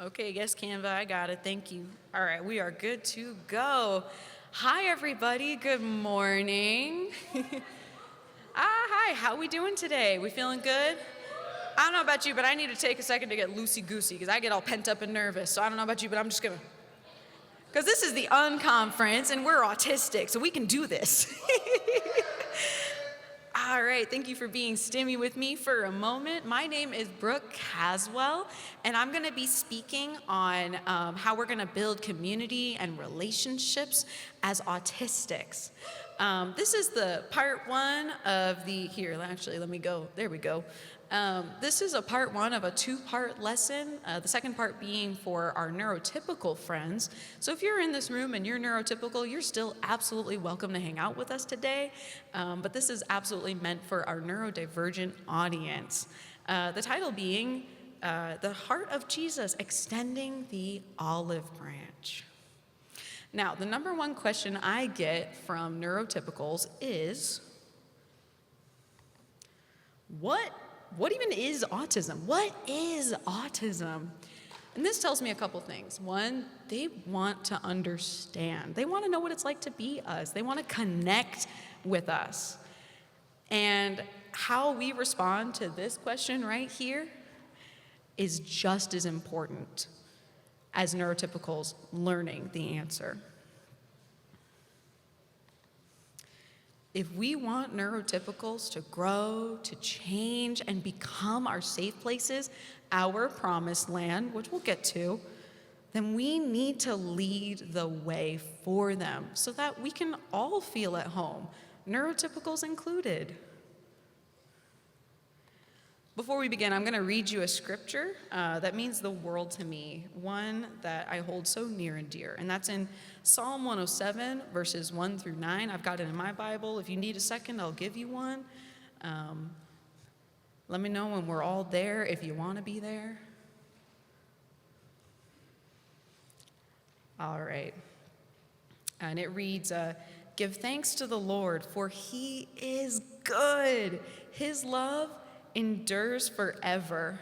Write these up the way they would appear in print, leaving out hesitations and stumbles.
Okay, yes, Canva, I got it. Thank you. All right, we are good to go. Hi, everybody. Good morning. Hi. How we doing today? We feeling good? I don't know about you, but I need to take a second to get loosey-goosey because I get all pent up and nervous. So I don't know about you, but I'm just going to... Because this is the unconference, and we're autistic, so we can do this. All right, thank you for being stimmy with me for a moment. My name is Brooke Caswell, and I'm going to be speaking on how we're going to build community and relationships as autistics. This is the part one of the, here, actually, let me go, there we go. This is a part one of a two-part lesson, the second part being for our neurotypical friends. So if you're in this room and you're neurotypical, you're still absolutely welcome to hang out with us today, but this is absolutely meant for our neurodivergent audience. The title being, The Heart of Jesus, Extending the Olive Branch. Now, the number one question I get from neurotypicals is, what even is autism? What is autism? And this tells me a couple things. One, they want to understand. They want to know what it's like to be us. They want to connect with us. And how we respond to this question right here is just as important as neurotypicals learning the answer. If we want neurotypicals to grow, to change, and become our safe places, our promised land, which we'll get to, then we need to lead the way for them so that we can all feel at home, neurotypicals included. Before we begin, I'm going to read you a scripture that means the world to me, one that I hold so near and dear, and that's in Psalm 107, verses 1 through 9. I've got it in my Bible. If you need a second, I'll give you one. Let me know when we're all there if you want to be there. All right. And it reads, Give thanks to the Lord, for he is good. His love endures forever.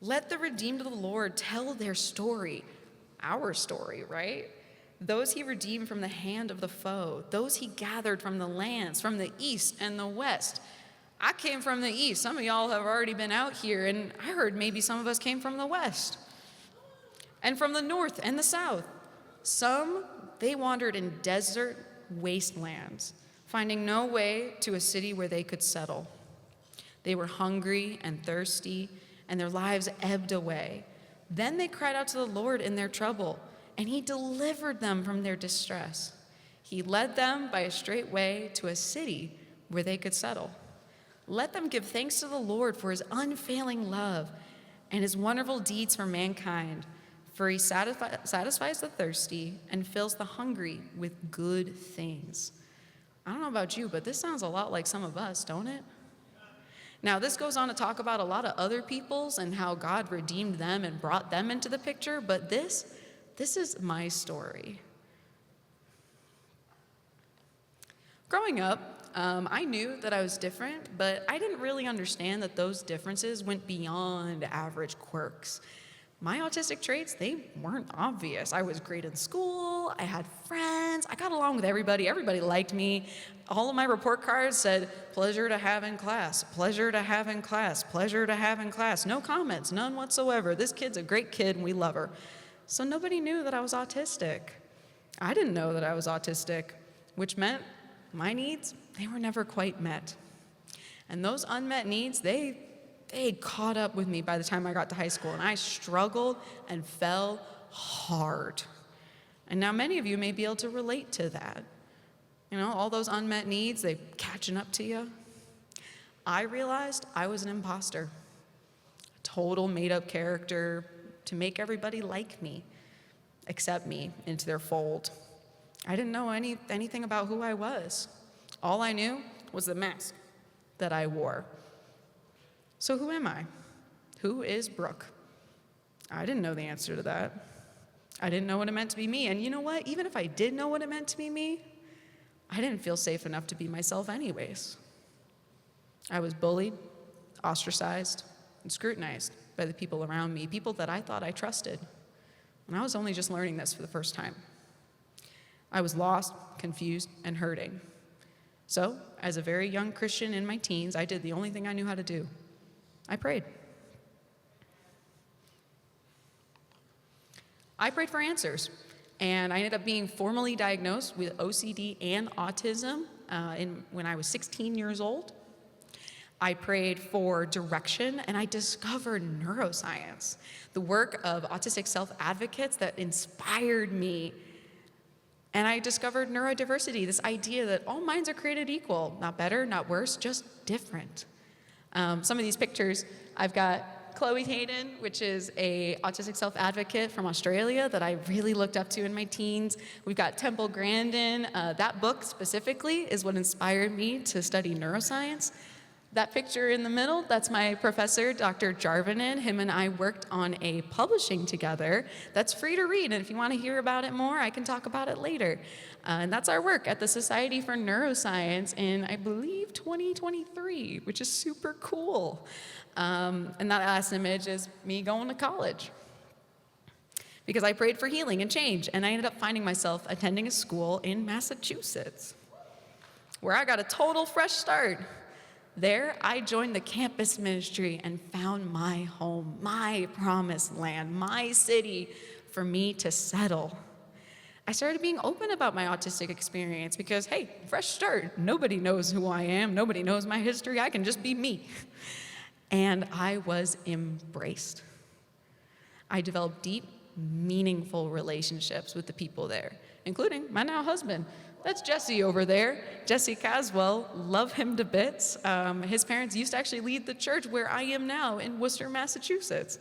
Let the redeemed of the Lord tell their story, our story, right? Those he redeemed from the hand of the foe, those he gathered from the lands, from the east and the west. I came from the east. Some of y'all have already been out here, and I heard maybe some of us came from the west and from the north and the south. Some, they wandered in desert wastelands, finding no way to a city where they could settle. They were hungry and thirsty, and their lives ebbed away. Then they cried out to the Lord in their trouble, and he delivered them from their distress. He led them by a straight way to a city where they could settle. Let them give thanks to the Lord for his unfailing love and his wonderful deeds for mankind, for he satisfies the thirsty and fills the hungry with good things. I don't know about you, but this sounds a lot like some of us, don't it? Now, this goes on to talk about a lot of other peoples and how God redeemed them and brought them into the picture, but this is my story. Growing up, I knew that I was different, but I didn't really understand that those differences went beyond average quirks. My autistic traits, they weren't obvious. I was great in school, I had friends, I got along with everybody liked me. All of my report cards said, pleasure to have in class, pleasure to have in class, pleasure to have in class. No comments, none whatsoever. This kid's a great kid and we love her. So nobody knew that I was autistic. I didn't know that I was autistic, which meant my needs, they were never quite met. And those unmet needs, they caught up with me by the time I got to high school, and I struggled and fell hard. And now many of you may be able to relate to that. You know, all those unmet needs, they catching up to you. I realized I was an imposter, a total made-up character to make everybody like me, accept me into their fold. I didn't know anything about who I was. All I knew was the mask that I wore. So who am I? Who is Brooke? I didn't know the answer to that. I didn't know what it meant to be me. And you know what? Even if I did know what it meant to be me, I didn't feel safe enough to be myself anyways. I was bullied, ostracized, and scrutinized by the people around me, people that I thought I trusted. And I was only just learning this for the first time. I was lost, confused, and hurting. So, as a very young Christian in my teens, I did the only thing I knew how to do. I prayed. I prayed for answers, and I ended up being formally diagnosed with OCD and autism when I was 16 years old. I prayed for direction, and I discovered neuroscience, the work of autistic self-advocates that inspired me. And I discovered neurodiversity, this idea that all minds are created equal, not better, not worse, just different. Some of these pictures, I've got Chloe Hayden, which is a autistic self-advocate from Australia that I really looked up to in my teens. We've got Temple Grandin. That book specifically is what inspired me to study neuroscience. That picture in the middle, that's my professor, Dr. Jarvinen. Him and I worked on a publishing together that's free to read, and if you want to hear about it more, I can talk about it later. And that's our work at the Society for Neuroscience in, I believe, 2023, which is super cool. And that last image is me going to college, because I prayed for healing and change, and I ended up finding myself attending a school in Massachusetts, where I got a total fresh start. There, I joined the campus ministry and found my home, my promised land, my city for me to settle. I started being open about my autistic experience because, hey, fresh start. Nobody knows who I am. Nobody knows my history. I can just be me. And I was embraced. I developed deep, meaningful relationships with the people there, including my now husband. That's Jesse over there, Jesse Caswell. Love him to bits. His parents used to actually lead the church where I am now in Worcester, Massachusetts.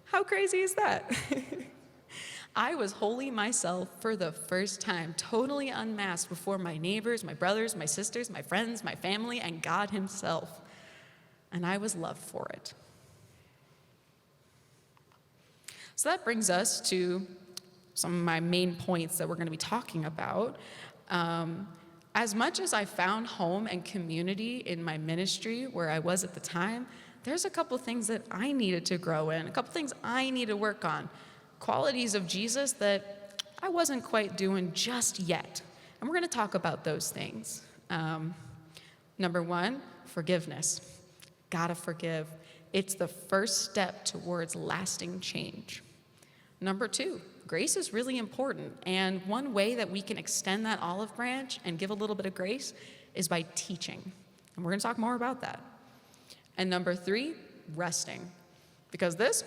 How crazy is that? I was wholly myself for the first time, totally unmasked before my neighbors, my brothers, my sisters, my friends, my family, and God himself. And I was loved for it. So that brings us to some of my main points that we're going to be talking about. As much as I found home and community in my ministry where I was at the time, there's a couple things that I needed to grow in, a couple things I need to work on, qualities of Jesus that I wasn't quite doing just yet. And we're going to talk about those things. Number one, forgiveness. Gotta forgive. It's the first step towards lasting change. Number two, grace is really important, and one way that we can extend that olive branch and give a little bit of grace is by teaching, and we're going to talk more about that. And number three, resting, because this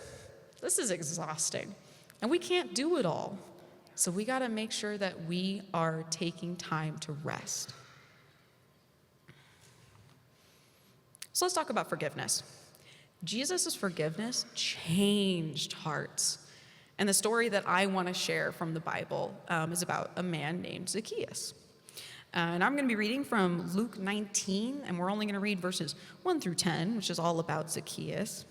is exhausting, and we can't do it all, so we got to make sure that we are taking time to rest. So let's talk about forgiveness. Jesus' forgiveness changed hearts. And the story that I want to share from the Bible is about a man named Zacchaeus. And I'm going to be reading from Luke 19, and we're only going to read verses 1 through 10, which is all about Zacchaeus.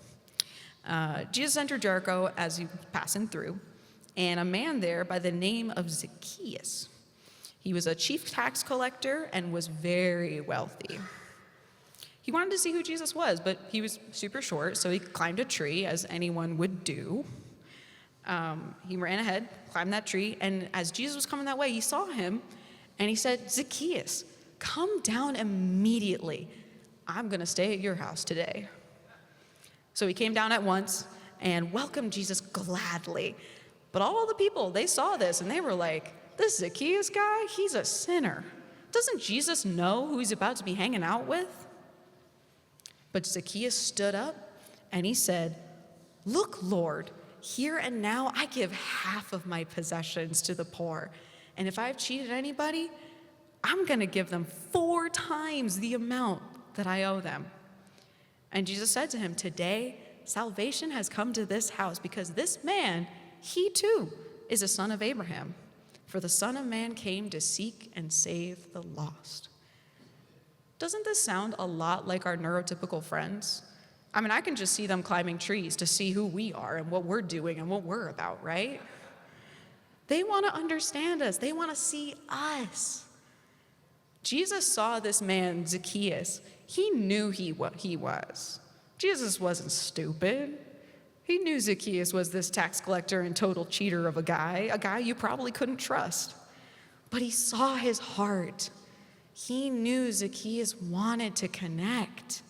Jesus entered Jericho as he was passing through, and a man there by the name of Zacchaeus. He was a chief tax collector and was very wealthy. He wanted to see who Jesus was, but he was super short, so he climbed a tree, as anyone would do. He ran ahead, climbed that tree, and as Jesus was coming that way, he saw him, and he said, "Zacchaeus, come down immediately. I'm going to stay at your house today." So he came down at once and welcomed Jesus gladly. But all the people, they saw this, and they were like, "This Zacchaeus guy, he's a sinner. Doesn't Jesus know who he's about to be hanging out with?" But Zacchaeus stood up, and he said, "Look, Lord, here and now, I give half of my possessions to the poor. And if I've cheated anybody, I'm going to give them 4 times the amount that I owe them." And Jesus said to him, "Today, salvation has come to this house because this man, he too, is a son of Abraham. For the Son of Man came to seek and save the lost." Doesn't this sound a lot like our neurotypical friends? I mean, I can just see them climbing trees to see who we are and what we're doing and what we're about, right? They want to understand us. They want to see us. Jesus saw this man, Zacchaeus. He knew what he was. Jesus wasn't stupid. He knew Zacchaeus was this tax collector and total cheater of a guy you probably couldn't trust. But he saw his heart. He knew Zacchaeus wanted to connect,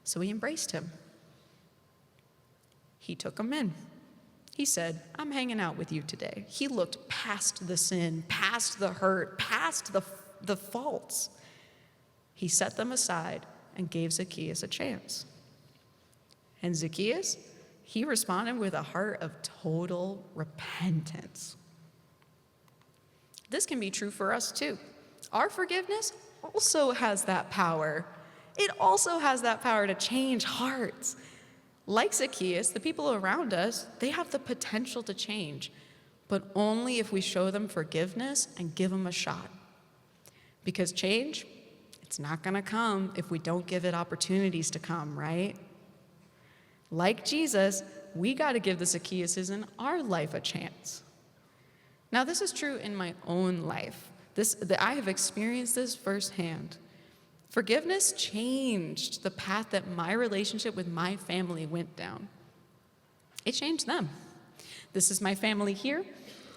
so he embraced him. He took him in. He said, I'm hanging out with you today. He looked past the sin, past the hurt, past the faults. He set them aside and gave Zacchaeus a chance. And Zacchaeus, he responded with a heart of total repentance. This can be true for us too. Our forgiveness also has that power. It also has that power to change hearts. Like Zacchaeus, the people around us, they have the potential to change, but only if we show them forgiveness and give them a shot. Because change, it's not going to come if we don't give it opportunities to come, right? Like Jesus, we got to give the Zacchaeuses in our life a chance. Now, this is true in my own life. I have experienced this firsthand. Forgiveness changed the path that my relationship with my family went down. It changed them. This is my family here.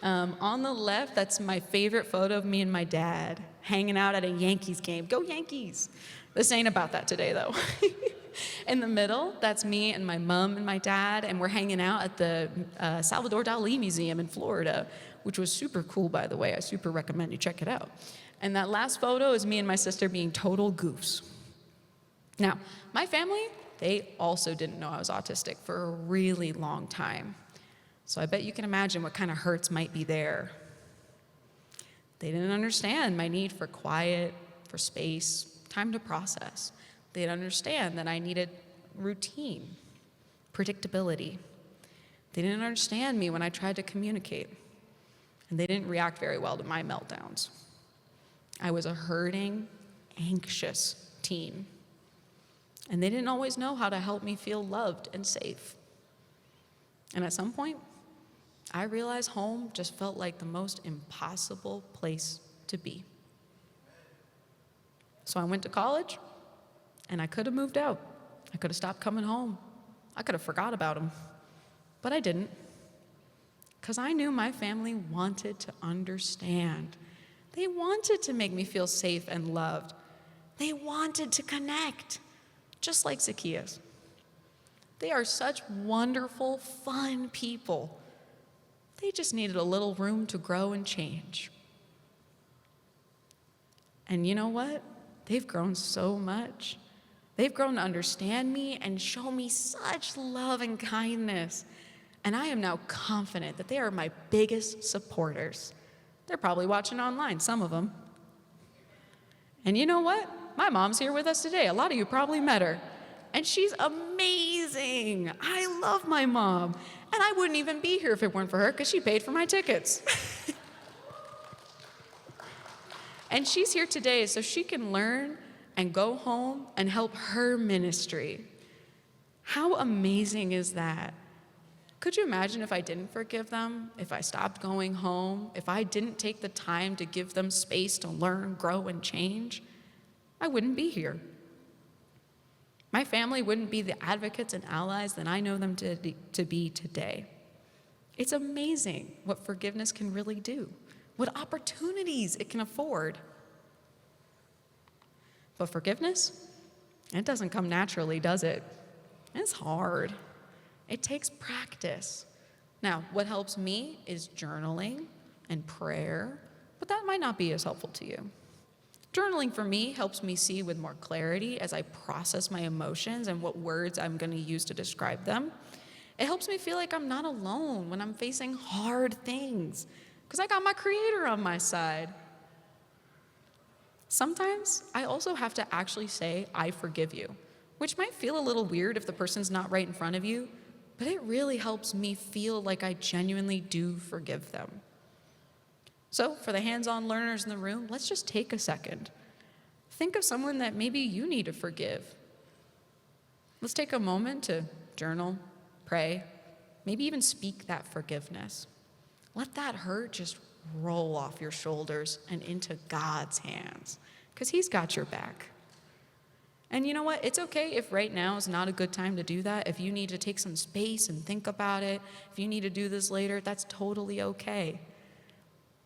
On the left, that's my favorite photo of me and my dad hanging out at a Yankees game. Go Yankees! This ain't about that today, though. In the middle, that's me and my mom and my dad, and we're hanging out at the Salvador Dali Museum in Florida, which was super cool, by the way. I super recommend you check it out. And that last photo is me and my sister being total goofs. Now, my family, they also didn't know I was autistic for a really long time. So I bet you can imagine what kind of hurts might be there. They didn't understand my need for quiet, for space, time to process. They didn't understand that I needed routine, predictability. They didn't understand me when I tried to communicate. And they didn't react very well to my meltdowns. I was a hurting, anxious teen. And they didn't always know how to help me feel loved and safe. And at some point, I realized home just felt like the most impossible place to be. So I went to college, and I could have moved out. I could have stopped coming home. I could have forgot about them. But I didn't. Because I knew my family wanted to understand. They wanted to make me feel safe and loved. They wanted to connect, just like Zacchaeus. They are such wonderful, fun people. They just needed a little room to grow and change. And you know what? They've grown so much. They've grown to understand me and show me such love and kindness. And I am now confident that they are my biggest supporters. They're probably watching online, some of them. And you know what? My mom's here with us today. A lot of you probably met her. And she's amazing. I love my mom. And I wouldn't even be here if it weren't for her because she paid for my tickets. And she's here today so she can learn and go home and help her ministry. How amazing is that? Could you imagine if I didn't forgive them, if I stopped going home, if I didn't take the time to give them space to learn, grow, and change? I wouldn't be here. My family wouldn't be the advocates and allies that I know them to be today. It's amazing what forgiveness can really do, what opportunities it can afford. But forgiveness, it doesn't come naturally, does it? It's hard. It takes practice. Now, what helps me is journaling and prayer, but that might not be as helpful to you. Journaling for me helps me see with more clarity as I process my emotions and what words I'm going to use to describe them. It helps me feel like I'm not alone when I'm facing hard things, because I got my Creator on my side. Sometimes I also have to actually say, I forgive you, which might feel a little weird if the person's not right in front of you, but it really helps me feel like I genuinely do forgive them. So for the hands-on learners in the room, let's just take a second. Think of someone that maybe you need to forgive. Let's take a moment to journal, pray, maybe even speak that forgiveness. Let that hurt just roll off your shoulders and into God's hands, because He's got your back. And you know what? It's okay if right now is not a good time to do that. If you need to take some space and think about it, if you need to do this later, that's totally okay.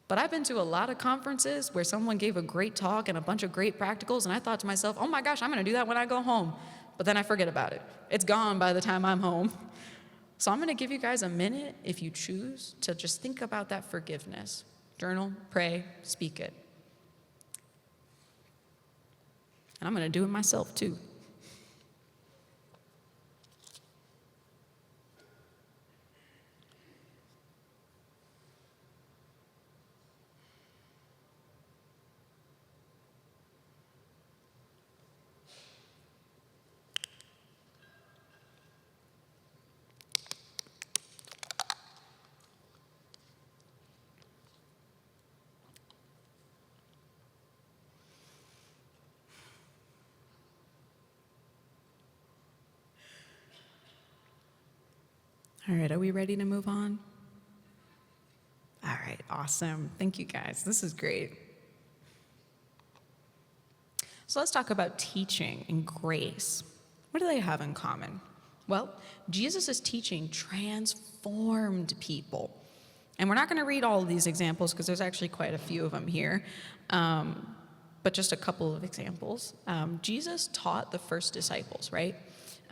But I've been to a lot of conferences where someone gave a great talk and a bunch of great practicals, and I thought to myself, oh my gosh, I'm going to do that when I go home. But then I forget about it. It's gone by the time I'm home. So I'm going to give you guys a minute, if you choose, to just think about that forgiveness. Journal, pray, speak it. And I'm going to do it myself too. All right, are we ready to move on? All right, awesome. Thank you guys. This is great. So let's talk about teaching and grace. What do they have in common? Well, Jesus' teaching transformed people. And we're not going to read all of these examples because there's actually quite a few of them here, but just a couple of examples. Jesus taught the first disciples, right?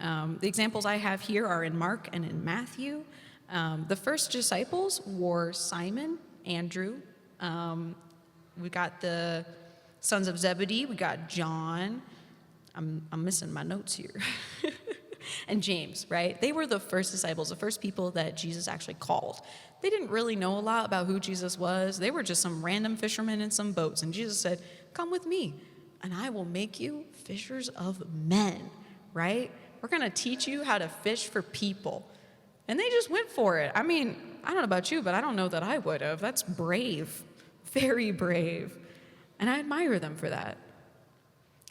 The examples I have here are in Mark and in Matthew. The first disciples were Simon, Andrew. We got the sons of Zebedee. We got John. I'm missing my notes here. And James, right? They were the first disciples, the first people that Jesus actually called. They didn't really know a lot about who Jesus was. They were just some random fishermen in some boats. And Jesus said, come with me, and I will make you fishers of men, right? We're going to teach you how to fish for people. And they just went for it. I mean, I don't know about you, but I don't know that I would have. That's brave, very brave. And I admire them for that.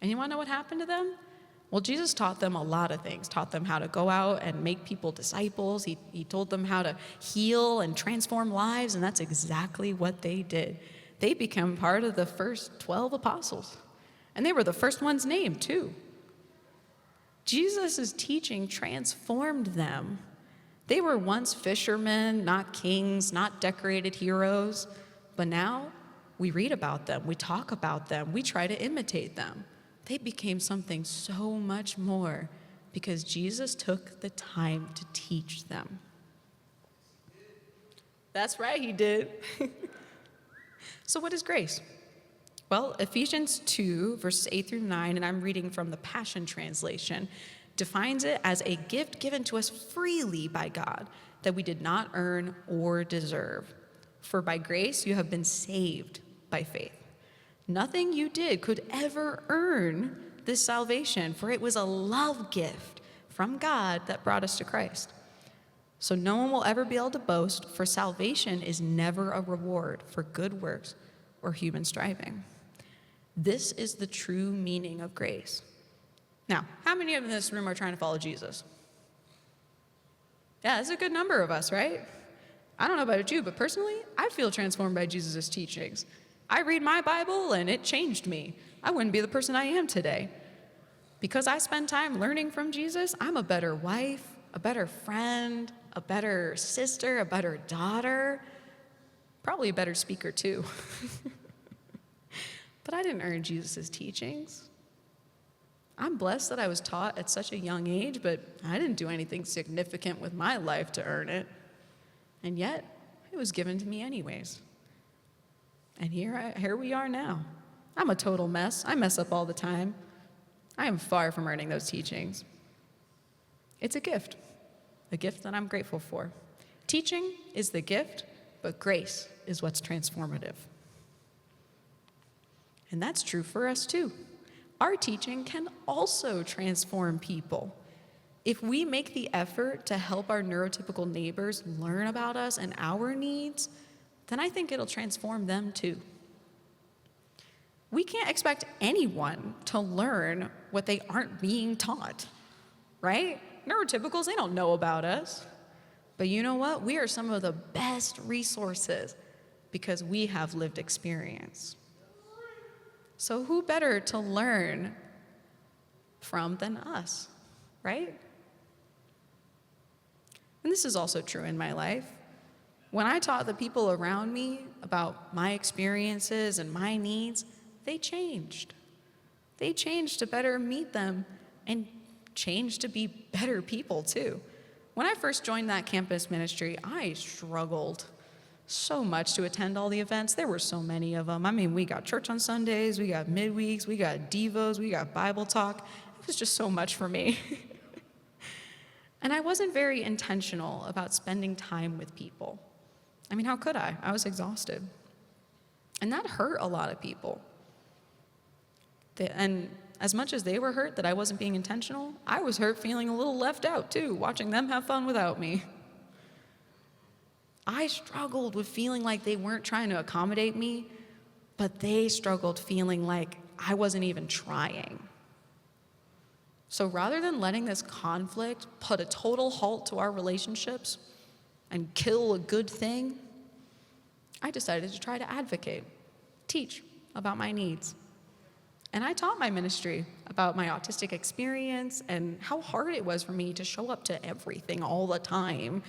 And you want to know what happened to them? Well, Jesus taught them a lot of things, taught them how to go out and make people disciples. He told them how to heal and transform lives, and that's exactly what they did. They became part of the first 12 apostles. And they were the first ones named, too. Jesus' teaching transformed them. They were once fishermen, not kings, not decorated heroes. But now we read about them, we talk about them, we try to imitate them. They became something so much more because Jesus took the time to teach them. That's right, he did. So what is grace? Well, Ephesians 2, verses 8 through 9, and I'm reading from the Passion Translation, defines it as a gift given to us freely by God that we did not earn or deserve. For by grace you have been saved by faith. Nothing you did could ever earn this salvation, for it was a love gift from God that brought us to Christ. So no one will ever be able to boast, for salvation is never a reward for good works or human striving. This is the true meaning of grace. Now, how many of in this room are trying to follow Jesus? Yeah, that's a good number of us, right? I don't know about you, but personally, I feel transformed by Jesus' teachings. I read my Bible, and it changed me. I wouldn't be the person I am today. Because I spend time learning from Jesus, I'm a better wife, a better friend, a better sister, a better daughter, probably a better speaker too. But I didn't earn Jesus' teachings. I'm blessed that I was taught at such a young age, but I didn't do anything significant with my life to earn it. And yet, it was given to me anyways. And here we are now. I'm a total mess. I mess up all the time. I am far from earning those teachings. It's a gift that I'm grateful for. Teaching is the gift, but grace is what's transformative. And that's true for us too. Our teaching can also transform people. If we make the effort to help our neurotypical neighbors learn about us and our needs, then I think it'll transform them too. We can't expect anyone to learn what they aren't being taught, right? Neurotypicals, they don't know about us. But you know what? We are some of the best resources because we have lived experience. So who better to learn from than us, right? And this is also true in my life. When I taught the people around me about my experiences and my needs, they changed. They changed to better meet them and changed to be better people too. When I first joined that campus ministry, I struggled so much to attend all the events. There were so many of them. I mean, we got church on Sundays, we got midweeks, we got devos, we got Bible talk. It was just so much for me. And I wasn't very intentional about spending time with people. I mean, how could I? I was exhausted. And that hurt a lot of people. And as much as they were hurt that I wasn't being intentional, I was hurt feeling a little left out too, watching them have fun without me. I struggled with feeling like they weren't trying to accommodate me, but they struggled feeling like I wasn't even trying. So rather than letting this conflict put a total halt to our relationships and kill a good thing, I decided to try to advocate, teach about my needs. And I taught my ministry about my autistic experience and how hard it was for me to show up to everything all the time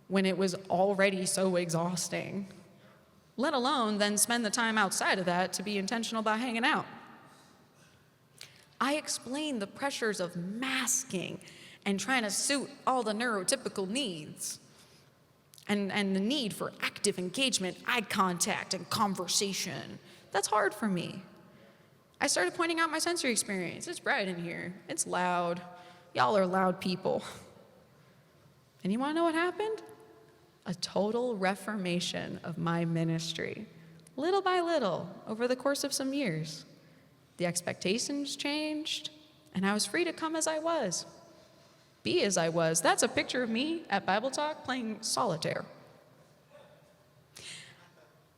when it was already so exhausting, let alone then spend the time outside of that to be intentional about hanging out. I explained the pressures of masking and trying to suit all the neurotypical needs and the need for active engagement, eye contact, and conversation. That's hard for me. I started pointing out my sensory experience. It's bright in here. It's loud. Y'all are loud people. And you want to know what happened? A total reformation of my ministry, little by little, over the course of some years. The expectations changed, and I was free to come as I was, be as I was. That's a picture of me at Bible Talk playing solitaire.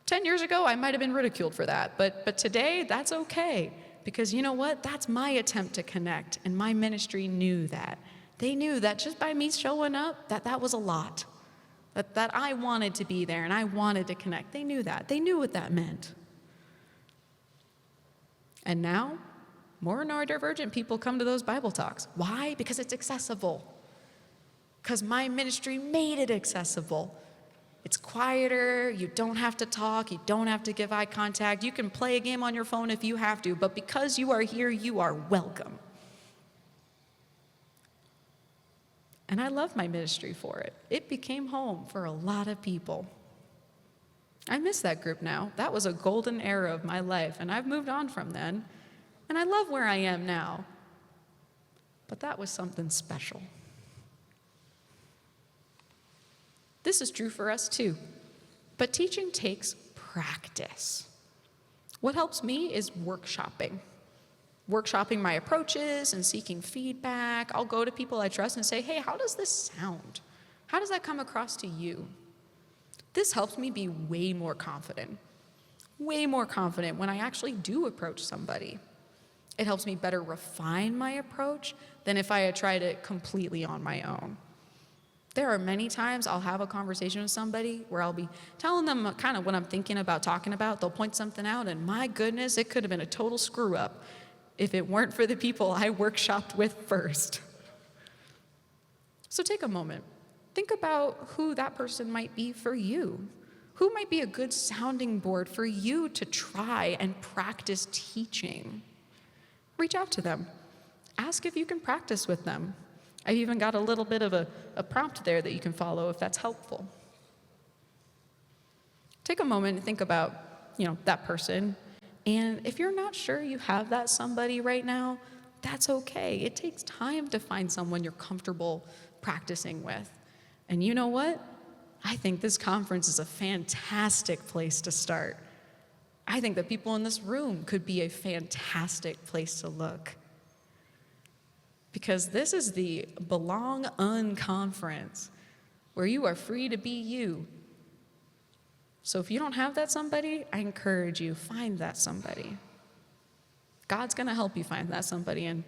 10 years ago, I might have been ridiculed for that, but today, that's okay, because you know what? That's my attempt to connect, and my ministry knew that. They knew that just by me showing up, that was a lot, that I wanted to be there, and I wanted to connect. They knew that. They knew what that meant. And now, more neurodivergent people come to those Bible talks. Why? Because it's accessible. Because my ministry made it accessible. It's quieter, you don't have to talk, you don't have to give eye contact, you can play a game on your phone if you have to, but because you are here, you are welcome. And I love my ministry for it. It became home for a lot of people. I miss that group now. That was a golden era of my life, and I've moved on from then. And I love where I am now. But that was something special. This is true for us too. But teaching takes practice. What helps me is workshopping. Workshopping my approaches and seeking feedback. I'll go to people I trust and say, hey, how does this sound? How does that come across to you? This helps me be way more confident when I actually do approach somebody. It helps me better refine my approach than if I had tried it completely on my own. There are many times I'll have a conversation with somebody where I'll be telling them kind of what I'm thinking about talking about. They'll point something out, and my goodness, it could have been a total screw up if it weren't for the people I workshopped with first. So take a moment. Think about who that person might be for you. Who might be a good sounding board for you to try and practice teaching? Reach out to them. Ask if you can practice with them. I've even got a little bit of a prompt there that you can follow if that's helpful. Take a moment and think about, that person. And if you're not sure you have that somebody right now, that's okay. It takes time to find someone you're comfortable practicing with. And you know what? I think this conference is a fantastic place to start. I think that people in this room could be a fantastic place to look. Because this is the Belong Unconference, where you are free to be you. So if you don't have that somebody, I encourage you, find that somebody. God's going to help you find that somebody, and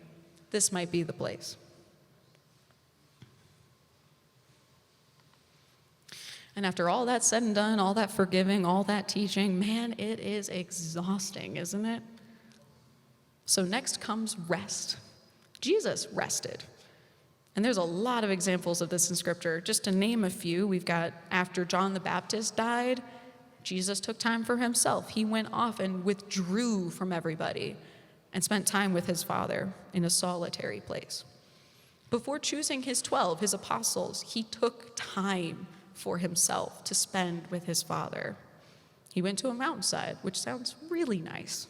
this might be the place. And after all that's said and done, all that forgiving, all that teaching, man, it is exhausting, isn't it? So next comes rest. Jesus rested. And there's a lot of examples of this in Scripture. Just to name a few, we've got after John the Baptist died, Jesus took time for himself. He went off and withdrew from everybody and spent time with his Father in a solitary place. Before choosing his 12, his apostles, he took time for himself to spend with his Father. He went to a mountainside, which sounds really nice.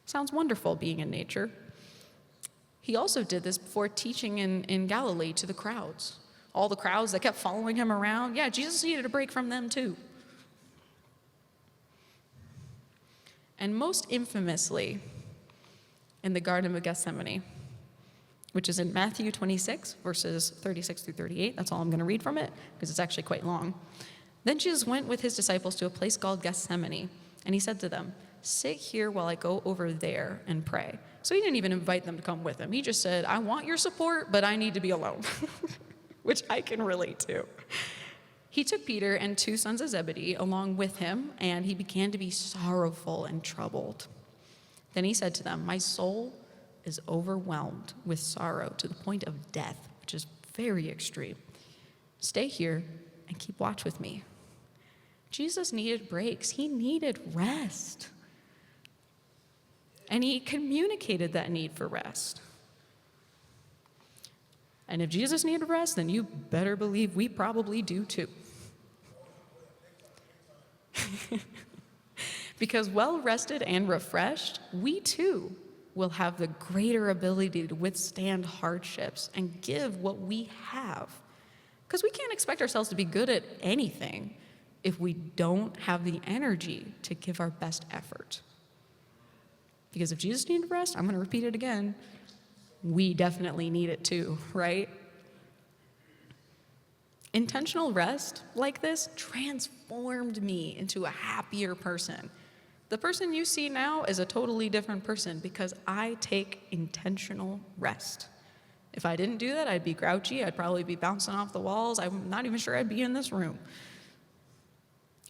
Sounds wonderful being in nature. He also did this before teaching in Galilee to the crowds. All the crowds that kept following him around. Yeah, Jesus needed a break from them too. And most infamously, in the Garden of Gethsemane, which is in Matthew 26, verses 36 through 38. That's all I'm going to read from it, because it's actually quite long. Then Jesus went with his disciples to a place called Gethsemane, and he said to them, "Sit here while I go over there and pray." So he didn't even invite them to come with him. He just said, "I want your support, but I need to be alone," which I can relate to. He took Peter and 2 sons of Zebedee along with him, and he began to be sorrowful and troubled. Then he said to them, "My soul is overwhelmed with sorrow to the point of death," which is very extreme. "Stay here and keep watch with me." Jesus needed breaks. He needed rest. And he communicated that need for rest. And if Jesus needed rest, then you better believe we probably do too. Because well-rested and refreshed, we too will have the greater ability to withstand hardships and give what we have. Because we can't expect ourselves to be good at anything if we don't have the energy to give our best effort. Because if Jesus needed rest, I'm going to repeat it again, we definitely need it too, right? Intentional rest like this transformed me into a happier person. The person you see now is a totally different person because I take intentional rest. If I didn't do that, I'd be grouchy. I'd probably be bouncing off the walls. I'm not even sure I'd be in this room.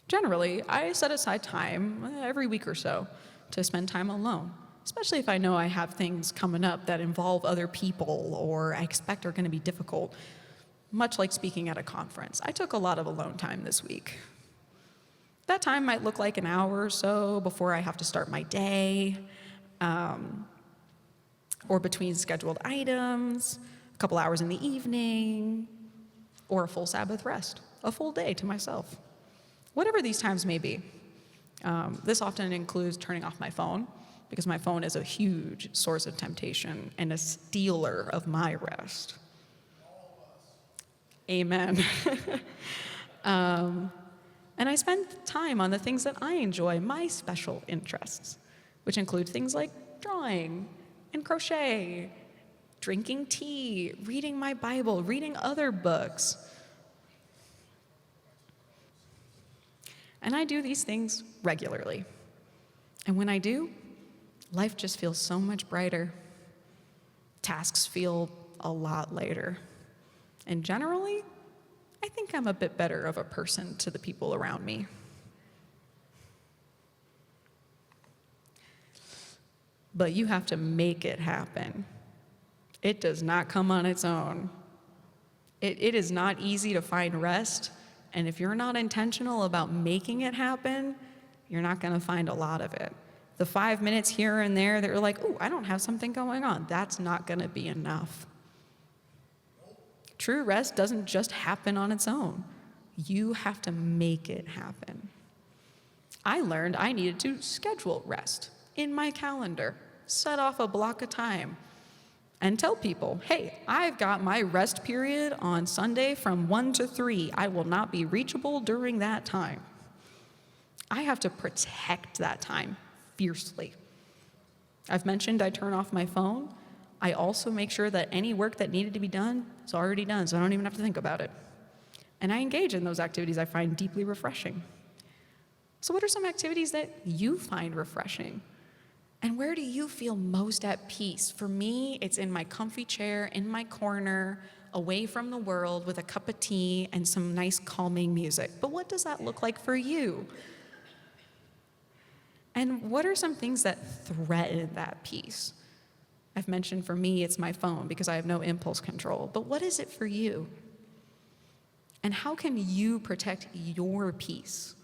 Generally, I set aside time every week or so to spend time alone, especially if I know I have things coming up that involve other people or I expect are going to be difficult, much like speaking at a conference. I took a lot of alone time this week. That time might look like an hour or so before I have to start my day, or between scheduled items, a couple hours in the evening, or a full Sabbath rest, a full day to myself. Whatever these times may be. This often includes turning off my phone, because my phone is a huge source of temptation and a stealer of my rest. Amen. And I spend time on the things that I enjoy, my special interests, which include things like drawing and crochet, drinking tea, reading my Bible, reading other books. And I do these things regularly. And when I do, life just feels so much brighter. Tasks feel a lot lighter. And generally, I think I'm a bit better of a person to the people around me. But you have to make it happen. It does not come on its own. It is not easy to find rest, and if you're not intentional about making it happen, you're not going to find a lot of it. The 5 minutes here and there that you're like, "Ooh, I don't have something going on," that's not going to be enough. True rest doesn't just happen on its own. You have to make it happen. I learned I needed to schedule rest in my calendar, set off a block of time, and tell people, "Hey, I've got my rest period on Sunday from 1 to 3. I will not be reachable during that time." I have to protect that time fiercely. I've mentioned I turn off my phone. I also make sure that any work that needed to be done is already done, so I don't even have to think about it. And I engage in those activities I find deeply refreshing. So what are some activities that you find refreshing? And where do you feel most at peace? For me, it's in my comfy chair, in my corner, away from the world, with a cup of tea and some nice calming music. But what does that look like for you? And what are some things that threaten that peace? I've mentioned for me, it's my phone because I have no impulse control. But what is it for you? And how can you protect your peace?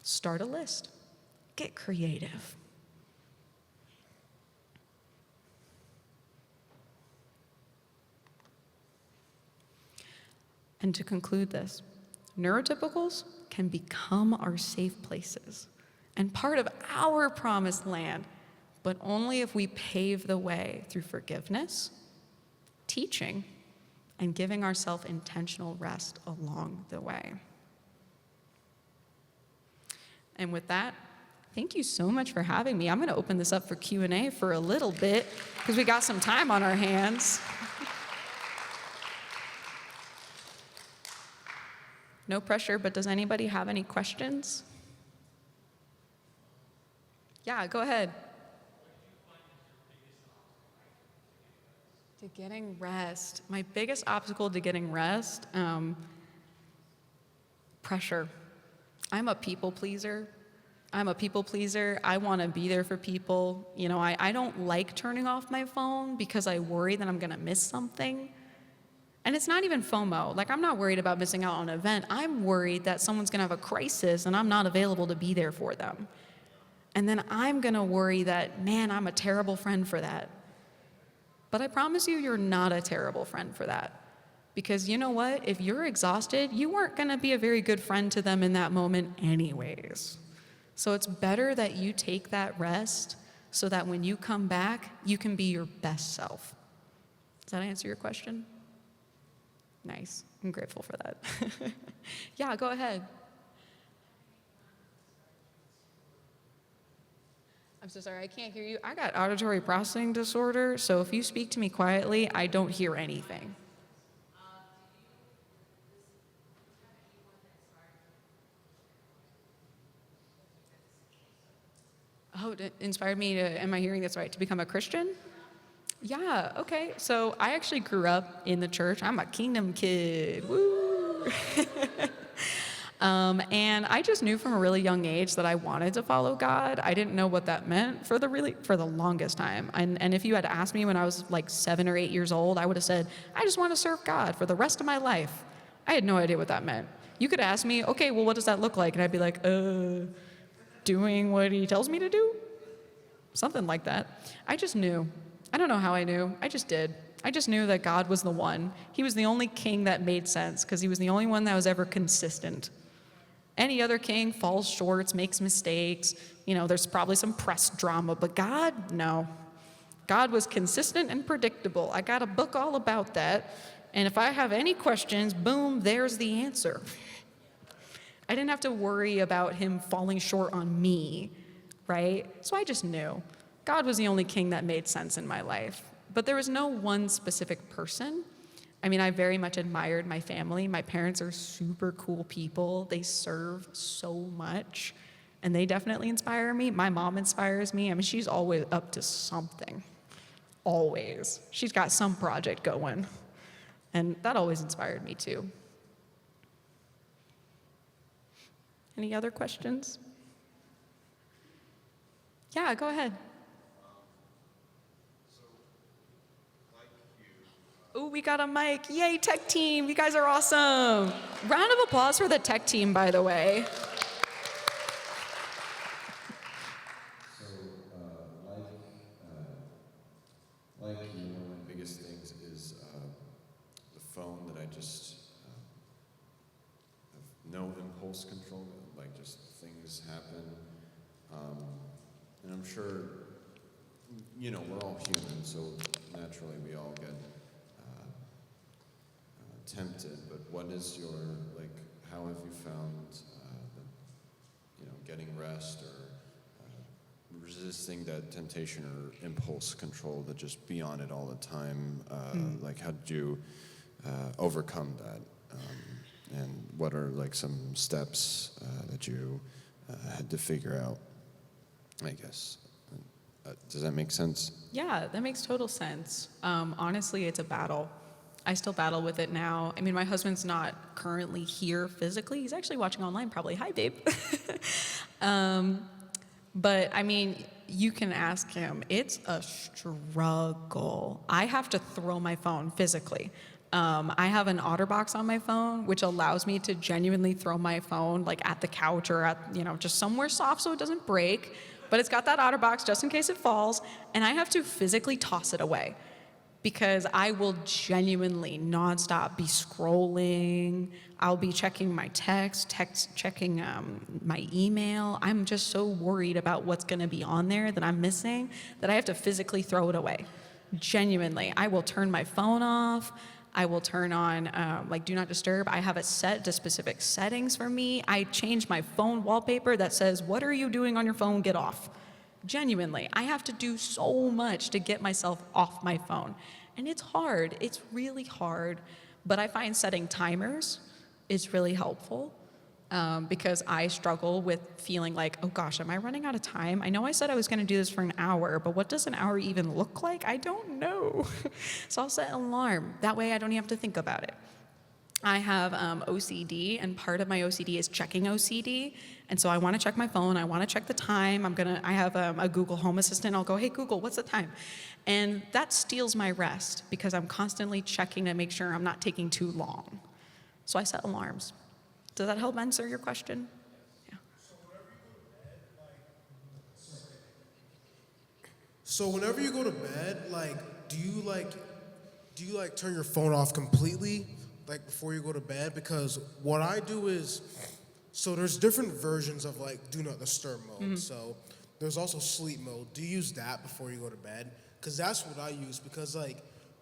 Start a list. Get creative. And to conclude this, neurotypicals can become our safe places and part of our promised land, but only if we pave the way through forgiveness, teaching, and giving ourselves intentional rest along the way. And with that, thank you so much for having me. I'm going to open this up for Q&A for a little bit because we got some time on our hands. No pressure, but does anybody have any questions? Yeah, go ahead. To getting rest. My biggest obstacle to getting rest, pressure. I'm a people pleaser. I want to be there for people. You know, I don't like turning off my phone because I worry that I'm going to miss something. And it's not even FOMO. Like, I'm not worried about missing out on an event. I'm worried that someone's going to have a crisis and I'm not available to be there for them. And then I'm going to worry that, man, I'm a terrible friend for that. But I promise you, you're not a terrible friend for that. Because you know what? If you're exhausted, you weren't going to be a very good friend to them in that moment anyways. So it's better that you take that rest so that when you come back, you can be your best self. Does that answer your question? Nice. I'm grateful for that. Yeah, go ahead. I'm so sorry, I can't hear you. I got auditory processing disorder, so if you speak to me quietly, I don't hear anything. Oh, it inspired me to, am I hearing this right, to become a Christian? Yeah, okay. So I actually grew up in the church. I'm a kingdom kid. Woo! And I just knew from a really young age that I wanted to follow God. I didn't know what that meant for the longest time. And if you had asked me when I was like 7 or 8 years old, I would have said, I just want to serve God for the rest of my life. I had no idea what that meant. You could ask me, okay, well, what does that look like? And I'd be like, doing what he tells me to do? Something like that. I just knew. I don't know how I knew. I just did. I just knew that God was the one. He was the only king that made sense because he was the only one that was ever consistent. Any other king falls short, makes mistakes. You know, there's probably some press drama, but God, no. God was consistent and predictable. I got a book all about that. And if I have any questions, boom, there's the answer. I didn't have to worry about him falling short on me, right? So I just knew. God was the only king that made sense in my life. But there was no one specific person. I mean, I very much admired my family. My parents are super cool people. They serve so much, and they definitely inspire me. My mom inspires me. I mean, she's always up to something. Always. She's got some project going, and that always inspired me too. Any other questions? Yeah, go ahead. Oh, we got a mic. Yay, tech team. You guys are awesome. Round of applause for the tech team, by the way. So, like you, one of my biggest things is the phone that I just have no impulse control. Like, just things happen. And I'm sure, you know, we're all human, so naturally we all get tempted, but what is your, like, how have you found, getting rest or resisting that temptation or impulse control to just be on it all the time? Like, how did you overcome that? And what are, like, some steps that you had to figure out, I guess? Does that make sense? Yeah, that makes total sense. Honestly, it's a battle. I still battle with it now. I mean, my husband's not currently here physically. He's actually watching online probably. Hi, babe. But I mean, you can ask him. It's a struggle. I have to throw my phone physically. I have an OtterBox on my phone, which allows me to genuinely throw my phone like at the couch or at, just somewhere soft so it doesn't break. But it's got that OtterBox just in case it falls, and I have to physically toss it away because I will genuinely nonstop be scrolling. I'll be checking my checking my email. I'm just so worried about what's going to be on there that I'm missing that I have to physically throw it away. Genuinely, I will turn my phone off. I will turn on do not disturb. I have it set to specific settings for me. I change my phone wallpaper that says, "What are you doing on your phone? Get off." Genuinely, I have to do so much to get myself off my phone. And it's hard. It's really hard. But I find setting timers is really helpful because I struggle with feeling like, oh gosh, am I running out of time? I know I said I was going to do this for an hour, but what does an hour even look like? I don't know. So I'll set an alarm. That way I don't even have to think about it. I have OCD, and part of my OCD is checking OCD. And so I want to check my phone. I want to check the time. I have a Google Home Assistant. I'll go, "Hey, Google, what's the time?" And that steals my rest because I'm constantly checking to make sure I'm not taking too long. So I set alarms. Does that help answer your question? Yeah. So whenever you go to bed, do you turn your phone off completely, before you go to bed? Because what I do is, so there's different versions of do not disturb mode. Mm-hmm. So there's also sleep mode. Do you use that before you go to bed? Because that's what I use. Because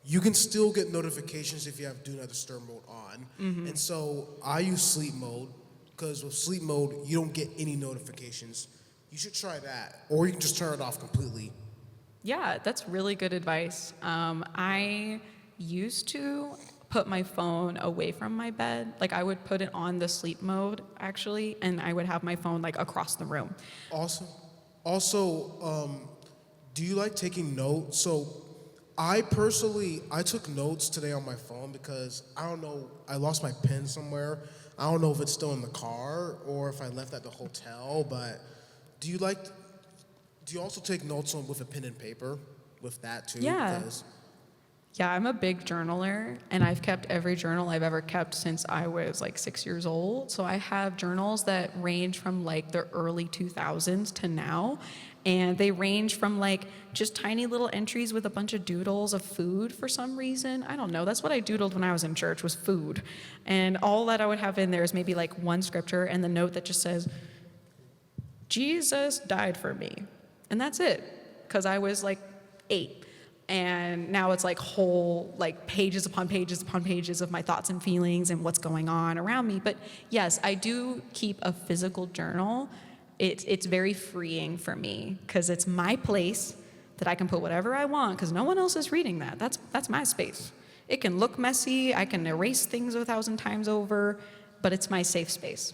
you can still get notifications if you have do not disturb mode on. Mm-hmm. And so I use sleep mode because with sleep mode you don't get any notifications. You should try that, or you can just turn it off completely. Yeah, that's really good advice. I used to put my phone away from my bed. I would put it on the sleep mode, actually, and I would have my phone, across the room. Also, do you like taking notes? So I took notes today on my phone because I don't know, I lost my pen somewhere. I don't know if it's still in the car or if I left at the hotel, but do you also take notes with a pen and paper with that too? Yeah. Yeah, I'm a big journaler, and I've kept every journal I've ever kept since I was 6 years old. So I have journals that range from the early 2000s to now, and they range from just tiny little entries with a bunch of doodles of food for some reason. I don't know. That's what I doodled when I was in church, was food. And all that I would have in there is maybe one scripture and the note that just says, "Jesus died for me." And that's it, because I was 8. And now it's whole pages upon pages upon pages of my thoughts and feelings and what's going on around me. But yes, I do keep a physical journal. It's very freeing for me because it's my place that I can put whatever I want because no one else is reading that. That's my space. It can look messy. I can erase things 1,000 times over, but it's my safe space.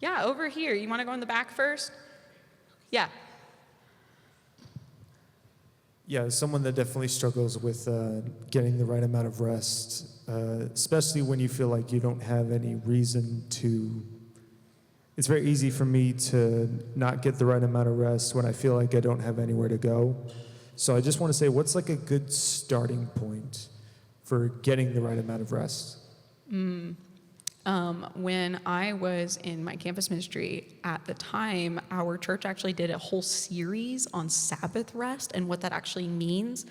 Yeah, over here. You want to go in the back first? Yeah. Yeah, someone that definitely struggles with getting the right amount of rest, especially when you feel like you don't have any reason to. It's very easy for me to not get the right amount of rest when I feel like I don't have anywhere to go. So I just want to say, what's a good starting point for getting the right amount of rest? When I was in my campus ministry at the time, our church actually did a whole series on Sabbath rest and what that actually means.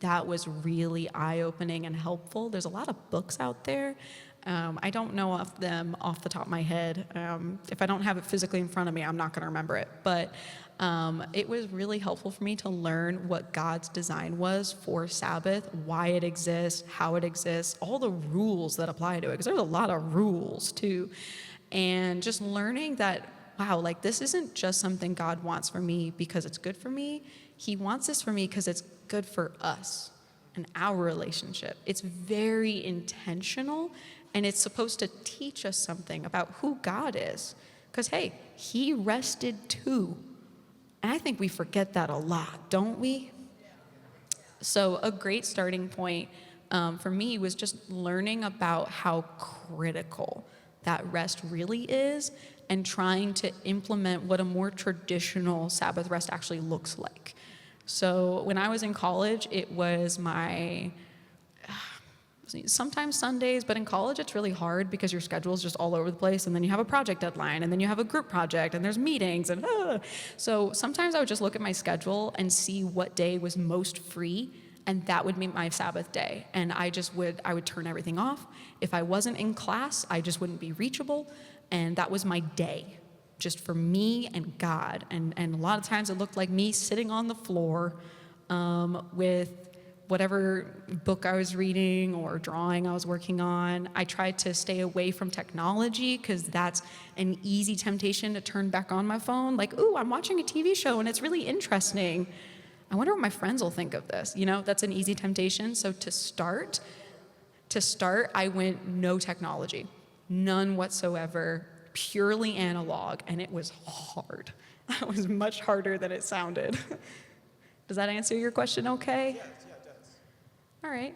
That was really eye-opening and helpful. There's a lot of books out there. I don't know them off the top of my head. If I don't have it physically in front of me, I'm not going to remember it. But it was really helpful for me to learn what God's design was for Sabbath, why it exists, how it exists, all the rules that apply to it, because there's a lot of rules too. And just learning that, wow, this isn't just something God wants for me because it's good for me. He wants this for me because it's good for us and our relationship. It's very intentional, and it's supposed to teach us something about who God is. Because, hey, he rested too. And I think we forget that a lot, don't we? So a great starting point for me was just learning about how critical that rest really is, and trying to implement what a more traditional Sabbath rest actually looks like. So when I was in college, it was my sometimes Sundays, but in college it's really hard because your schedule is just all over the place, and then you have a project deadline, and then you have a group project, and there's meetings, and so sometimes I would just look at my schedule and see what day was most free, and that would be my Sabbath day. And I would turn everything off. If I wasn't in class, I just wouldn't be reachable, and that was my day, just for me and God. And a lot of times it looked like me sitting on the floor with whatever book I was reading or drawing I was working on. I tried to stay away from technology because that's an easy temptation to turn back on my phone. Like, ooh, I'm watching a TV show and it's really interesting. I wonder what my friends will think of this. That's an easy temptation. So to start, I went no technology, none whatsoever, purely analog, and it was hard. It was much harder than it sounded. Does that answer your question okay? Yeah, it does. All right.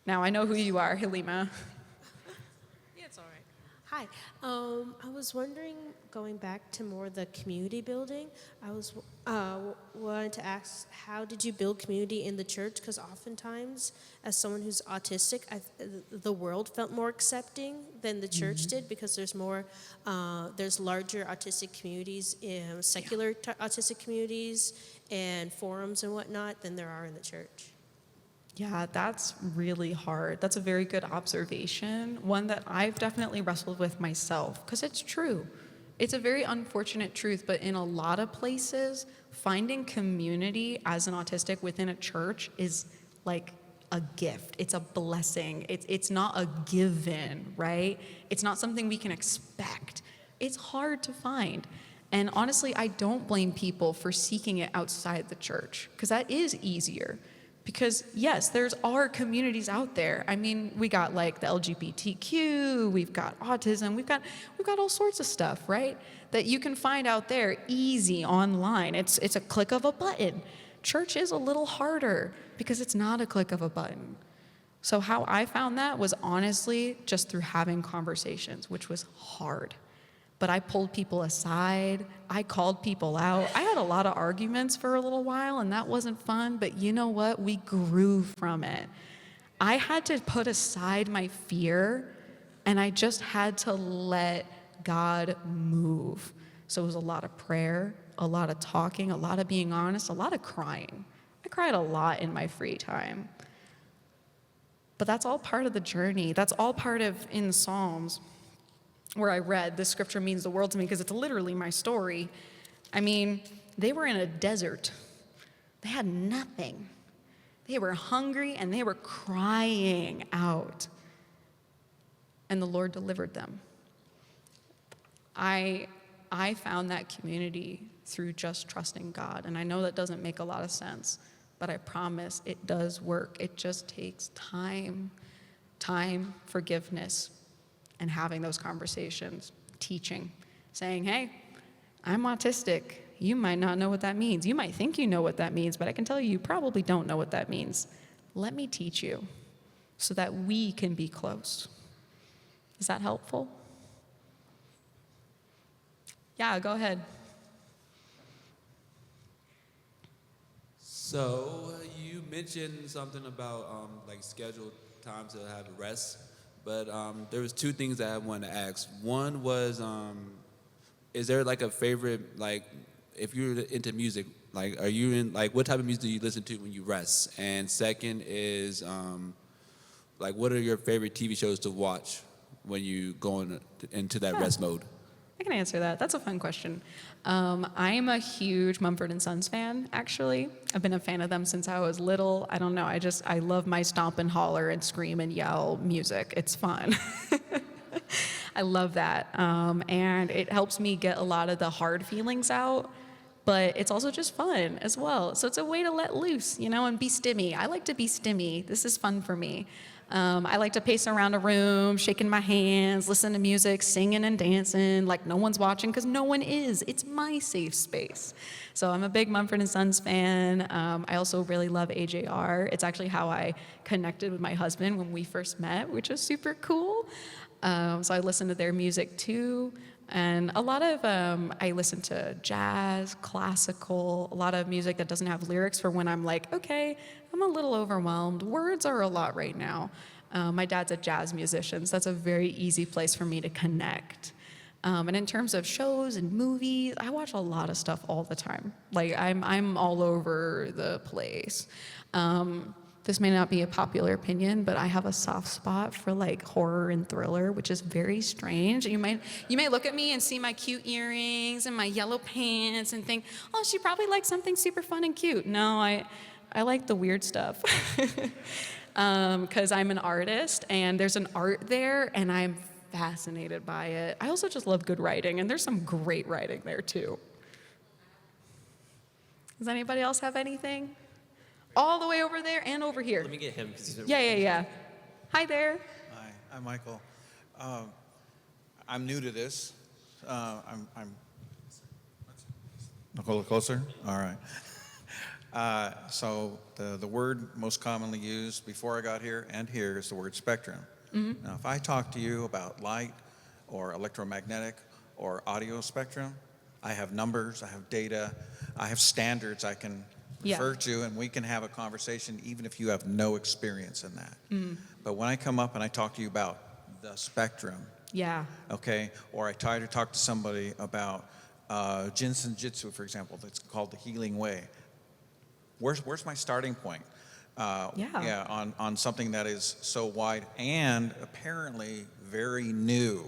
Now I know who you are, Halima. Yeah, it's all right. Hi. I was wondering, going back to more the community building, I was wanted to ask, how did you build community in the church? Because oftentimes, as someone who's autistic, the world felt more accepting than the church did, because there's larger autistic communities, secular autistic communities, and forums and whatnot than there are in the church. Yeah, that's really hard. That's a very good observation, one that I've definitely wrestled with myself, because it's true. It's a very unfortunate truth, but in a lot of places, finding community as an autistic within a church is like a gift. It's a blessing. It's not a given, right? It's not something we can expect. It's hard to find. And honestly, I don't blame people for seeking it outside the church, because that is easier. Because yes, there's our communities out there. I mean, we got like the LGBTQ, we've got autism, we've got all sorts of stuff, right? That you can find out there easy online. It's a click of a button. Church is a little harder because it's not a click of a button. So how I found that was honestly just through having conversations, which was hard. But I pulled people aside. I called people out. I had a lot of arguments for a little while, and that wasn't fun. But you know what? We grew from it. I had to put aside my fear, and I just had to let God move. So it was a lot of prayer, a lot of talking, a lot of being honest, a lot of crying. I cried a lot in my free time. But that's all part of the journey. That's all part of in the Psalms, where I read, this scripture means the world to me because it's literally my story. I mean, they were in a desert. They had nothing. They were hungry and they were crying out. And the Lord delivered them. I found that community through just trusting God. And I know that doesn't make a lot of sense, but I promise it does work. It just takes time, forgiveness, and having those conversations, teaching, saying, hey, I'm autistic. You might not know what that means. You might think you know what that means, but I can tell you, you probably don't know what that means. Let me teach you so that we can be close. Is that helpful? Yeah, go ahead. So you mentioned something about like scheduled time to have rest. But there was two things that I wanted to ask. One was, is there like a favorite, like if you're into music, like are you in, like what type of music do you listen to when you rest? And second is, like what are your favorite TV shows to watch when you go into that rest mode? I can answer that. That's a fun question. I am a huge Mumford & Sons fan, actually. I've been a fan of them since I was little. I don't know. I love my stomp and holler and scream and yell music. It's fun. I love that. And it helps me get a lot of the hard feelings out, but it's also just fun as well. So it's a way to let loose, and be stimmy. I like to be stimmy. This is fun for me. I like to pace around a room, shaking my hands, listen to music, singing and dancing like no one's watching, because no one is. It's my safe space. So I'm a big Mumford & Sons fan. I also really love AJR. It's actually how I connected with my husband when we first met, which was super cool. So I listen to their music too. And a lot of, I listen to jazz, classical, a lot of music that doesn't have lyrics for when I'm like, okay, I'm a little overwhelmed. Words are a lot right now. My dad's a jazz musician, so that's a very easy place for me to connect. And in terms of shows and movies, I watch a lot of stuff all the time. Like I'm all over the place. This may not be a popular opinion, but I have a soft spot for like horror and thriller, which is very strange. You may look at me and see my cute earrings and my yellow pants and think, oh, she probably likes something super fun and cute. No, I like the weird stuff. Because I'm an artist and there's an art there and I'm fascinated by it. I also just love good writing, and there's some great writing there too. Does anybody else have anything? All the way over there and over here. Let me get him because he's Yeah. Hi there. Hi, I'm Michael. I'm new to this. I'm a little closer. All right. So the word most commonly used before I got here and here is the word spectrum. Mm-hmm. Now, if I talk to you about light or electromagnetic or audio spectrum, I have numbers, I have data, I have standards I can refer to, and we can have a conversation even if you have no experience in that. Mm. But when I come up and I talk to you about the spectrum, okay, or I try to talk to somebody about Jinsen Jitsu, for example, that's called the healing way. Where's my starting point? On something that is so wide and apparently very new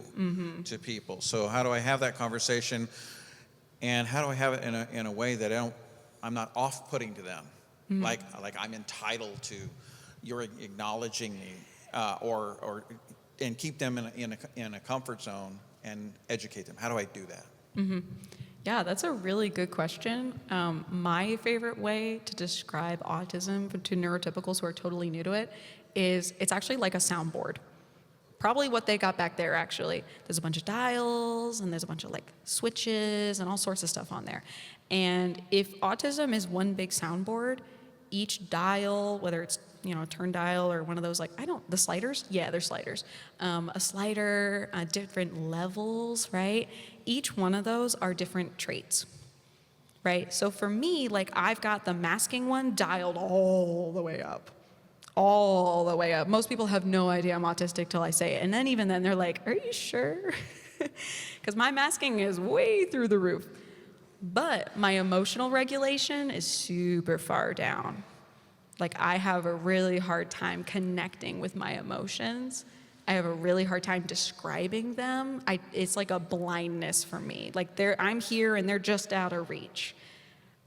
to people. So how do I have that conversation, and how do I have it in a way that I'm not off-putting to them, like I'm entitled to you're acknowledging me, and keep them in a comfort zone and educate them. How do I do that? Mm-hmm. Yeah, that's a really good question. My favorite way to describe autism to neurotypicals who are totally new to it is it's actually like a soundboard. Probably what they got back there, actually. There's a bunch of dials, and there's a bunch of like switches and all sorts of stuff on there. And if autism is one big soundboard, each dial, whether it's a turn dial or one of those the sliders? Yeah, they're sliders. A slider, different levels, right? Each one of those are different traits, right? So for me, I've got the masking one dialed all the way up. All the way up. Most people have no idea I'm autistic till I say it. And then even then they're like, are you sure? Because my masking is way through the roof. But my emotional regulation is super far down. I have a really hard time connecting with my emotions. I have a really hard time describing them. It's like a blindness for me. I'm here and they're just out of reach.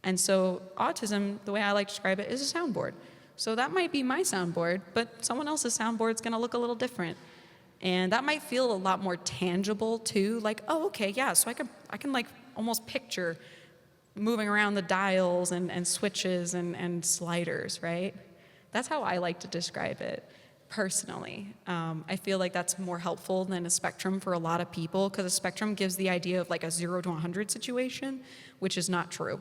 And so autism, the way I like to describe it, is a soundboard. So that might be my soundboard, but someone else's soundboard is going to look a little different. And that might feel a lot more tangible too. So I can almost picture moving around the dials and switches and sliders, right? That's how I like to describe it personally. I feel like that's more helpful than a spectrum for a lot of people, because a spectrum gives the idea of a 0 to 100 situation, which is not true.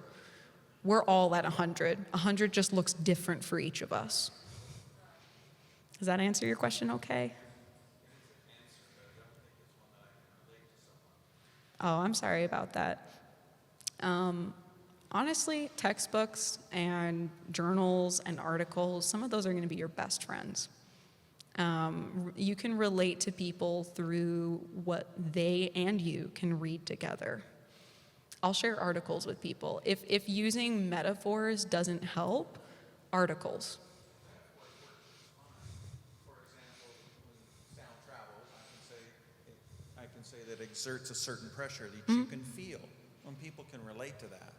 We're all at 100. 100 just looks different for each of us. Does that answer your question okay? Oh, I'm sorry about that. Honestly, textbooks and journals and articles, some of those are going to be your best friends. You can relate to people through what they and you can read together. I'll share articles with people. If using metaphors doesn't help, articles. For example, when sound travels, I can say that exerts a certain pressure that you can feel, when people can relate to that.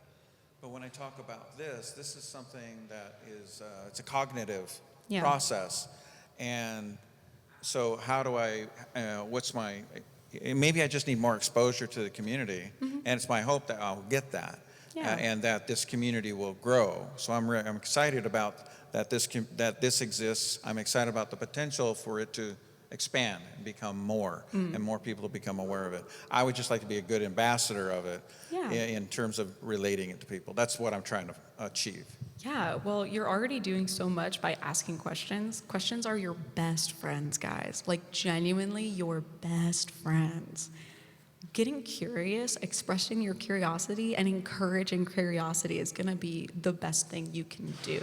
But when I talk about this is something that is, it's a cognitive process. And so how do maybe I just need more exposure to the community, and it's my hope that I'll get that, and that this community will grow. So I'm excited about that this exists. I'm excited about the potential for it to expand and become more, and more people to become aware of it. I would just like to be a good ambassador of it Yeah. in terms of relating it to people. That's what I'm trying to achieve. Yeah, well, you're already doing so much by asking questions. Questions are your best friends, guys. Like, genuinely, your best friends. Getting curious, expressing your curiosity, and encouraging curiosity is going to be the best thing you can do,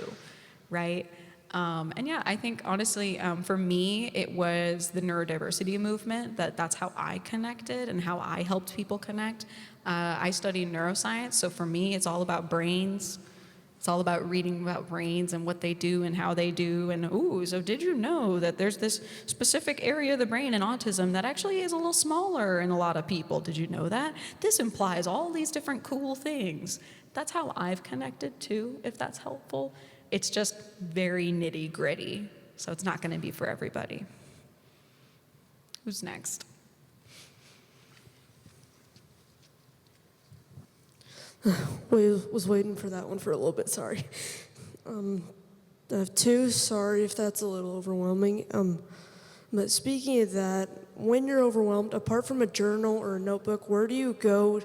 right? And yeah, I think honestly, for me, it was the neurodiversity movement that's how I connected and how I helped people connect. I studied neuroscience, so for me, it's all about brains. It's all about reading about brains and what they do and how they do. And so did you know that there's this specific area of the brain in autism that actually is a little smaller in a lot of people? Did you know that? This implies all these different cool things. That's how I've connected too, if that's helpful. It's just very nitty gritty, so it's not going to be for everybody. Who's next? Was waiting for that one for a little bit, sorry. I have two, sorry if that's a little overwhelming. But speaking of that, when you're overwhelmed, apart from a journal or a notebook, where do you go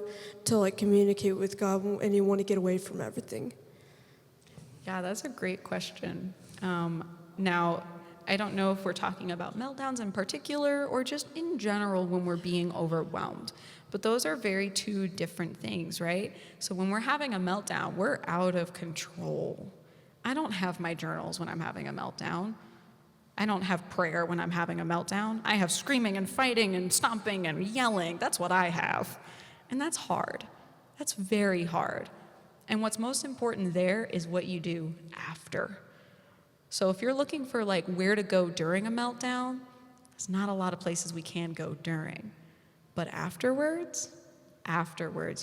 to like communicate with God and you want to get away from everything? Yeah, that's a great question. Now, I don't know if we're talking about meltdowns in particular or just in general when we're being overwhelmed. But those are two different things, right? So when we're having a meltdown, we're out of control. I don't have my journals when I'm having a meltdown. I don't have prayer when I'm having a meltdown. I have screaming and fighting and stomping and yelling. That's what I have. And that's hard. That's very hard. And what's most important there is what you do after. So if you're looking for like where to go during a meltdown, there's not a lot of places we can go during. But afterwards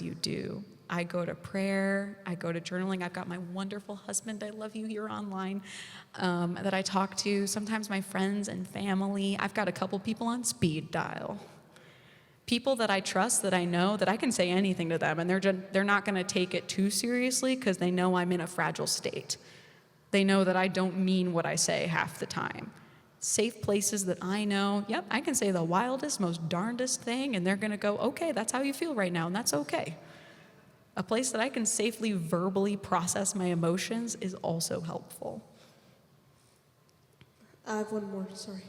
you do. I go to prayer, I go to journaling. I've got my wonderful husband, I love you, here online, that I talk to. Sometimes my friends and family. I've got a couple people on speed dial. People that I trust, that I know, that I can say anything to them, and they're not gonna take it too seriously because they know I'm in a fragile state. They know that I don't mean what I say half the time. Safe places that I know, yep, I can say the wildest, most darndest thing, and they're gonna go, okay, that's how you feel right now, and that's okay. A place that I can safely verbally process my emotions is also helpful. I have one more, sorry.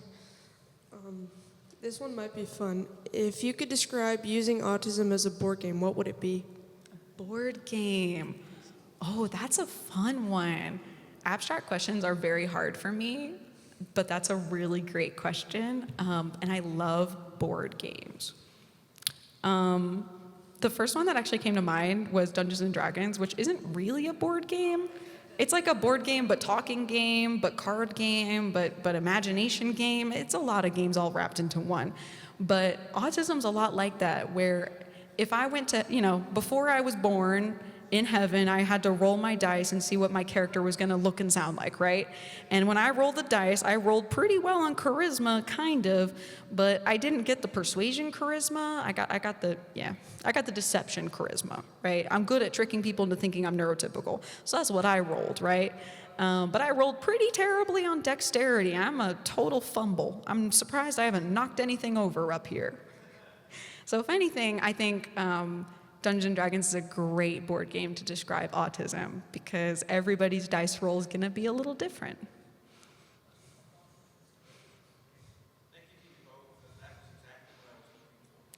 This one might be fun. If you could describe using autism as a board game, what would it be? Board game. Oh, that's a fun one. Abstract questions are very hard for me, but that's a really great question, and I love board games. The first one that actually came to mind was Dungeons and Dragons, which isn't really a board game. It's like a board game, but talking game, but card game, but imagination game. It's a lot of games all wrapped into one. But autism's a lot like that, where if I went to, before I was born, in heaven, I had to roll my dice and see what my character was going to look and sound like, right? And when I rolled the dice, I rolled pretty well on charisma, kind of, but I didn't get the persuasion charisma. I got the deception charisma, right? I'm good at tricking people into thinking I'm neurotypical, so that's what I rolled, right? But I rolled pretty terribly on dexterity. I'm a total fumble. I'm surprised I haven't knocked anything over up here. So if anything, I think Dungeons & Dragons is a great board game to describe autism because everybody's dice roll is going to be a little different.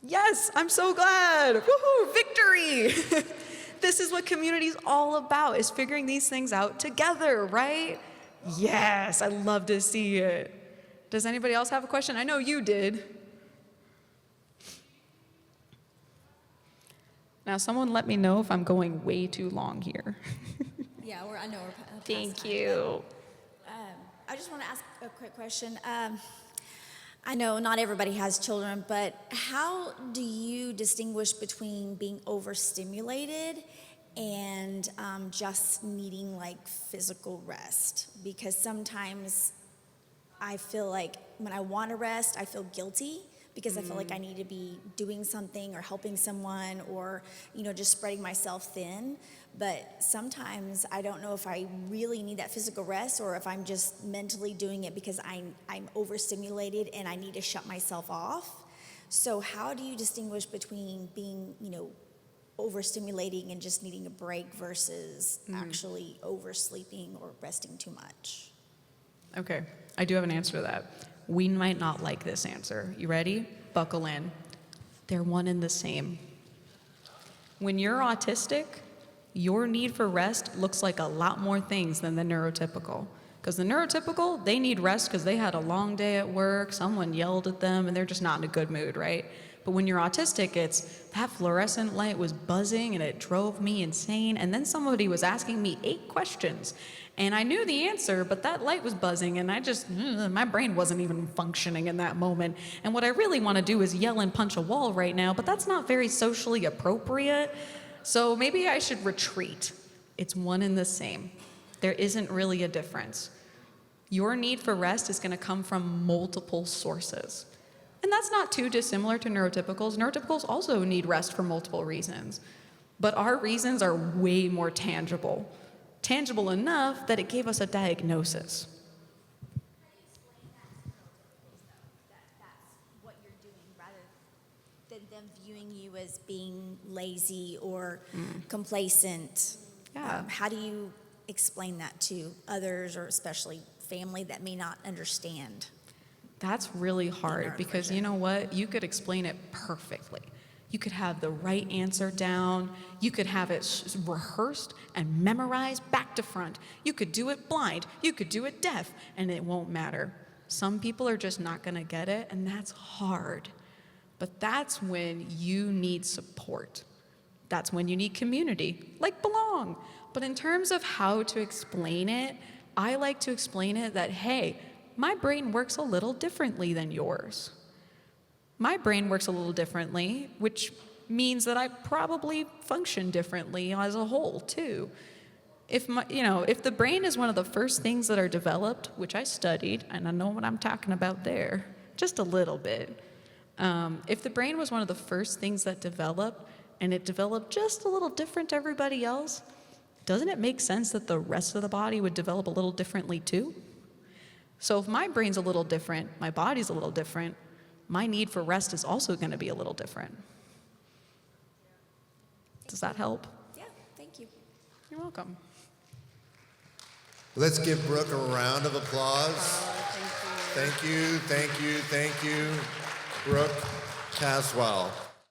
Yes, I'm so glad. Woohoo, victory! This is what community's all about, is figuring these things out together, right? Yes, I love to see it. Does anybody else have a question? I know you did. Now, someone let me know if I'm going way too long here. Yeah, I know we're past Thank time. you. I just want to ask a quick question. I know not everybody has children, but how do you distinguish between being overstimulated and just needing like physical rest? Because sometimes I feel like when I want to rest, I feel guilty, because I feel like I need to be doing something or helping someone or, just spreading myself thin. But sometimes I don't know if I really need that physical rest or if I'm just mentally doing it because I'm overstimulated and I need to shut myself off. So how do you distinguish between being, overstimulating and just needing a break versus actually oversleeping or resting too much? Okay, I do have an answer to that. We might not like this answer. You ready? Buckle in. They're one and the same. When you're autistic, your need for rest looks like a lot more things than the neurotypical. Because the neurotypical, they need rest because they had a long day at work, someone yelled at them, and they're just not in a good mood, right? But when you're autistic, it's that fluorescent light was buzzing and it drove me insane. And then somebody was asking me 8 questions. And I knew the answer, but that light was buzzing and my brain wasn't even functioning in that moment. And what I really want to do is yell and punch a wall right now, but that's not very socially appropriate. So maybe I should retreat. It's one and the same. There isn't really a difference. Your need for rest is going to come from multiple sources. And that's not too dissimilar to neurotypicals. Neurotypicals also need rest for multiple reasons. But our reasons are way more tangible. Tangible enough that it gave us a diagnosis. That's what you're doing rather than them viewing you as being lazy or complacent. Yeah. How do you explain that to others or especially family that may not understand? That's really hard because you know what? You could explain it perfectly. You could have the right answer down. You could have it rehearsed and memorized back to front. You could do it blind. You could do it deaf, and it won't matter. Some people are just not going to get it, and that's hard. But that's when you need support. That's when you need community, like belong. But in terms of how to explain it, I like to explain it that, hey, my brain works a little differently than yours. My brain works a little differently, which means that I probably function differently as a whole, too. If the brain is one of the first things that are developed, which I studied, and I know what I'm talking about there, just a little bit. If the brain was one of the first things that developed, and it developed just a little different to everybody else, doesn't it make sense that the rest of the body would develop a little differently, too? So if my brain's a little different, my body's a little different, my need for rest is also going to be a little different. Does that help? Yeah, thank you. You're welcome. Let's give Brooke a round of applause. Thank you, Brooke Caswell.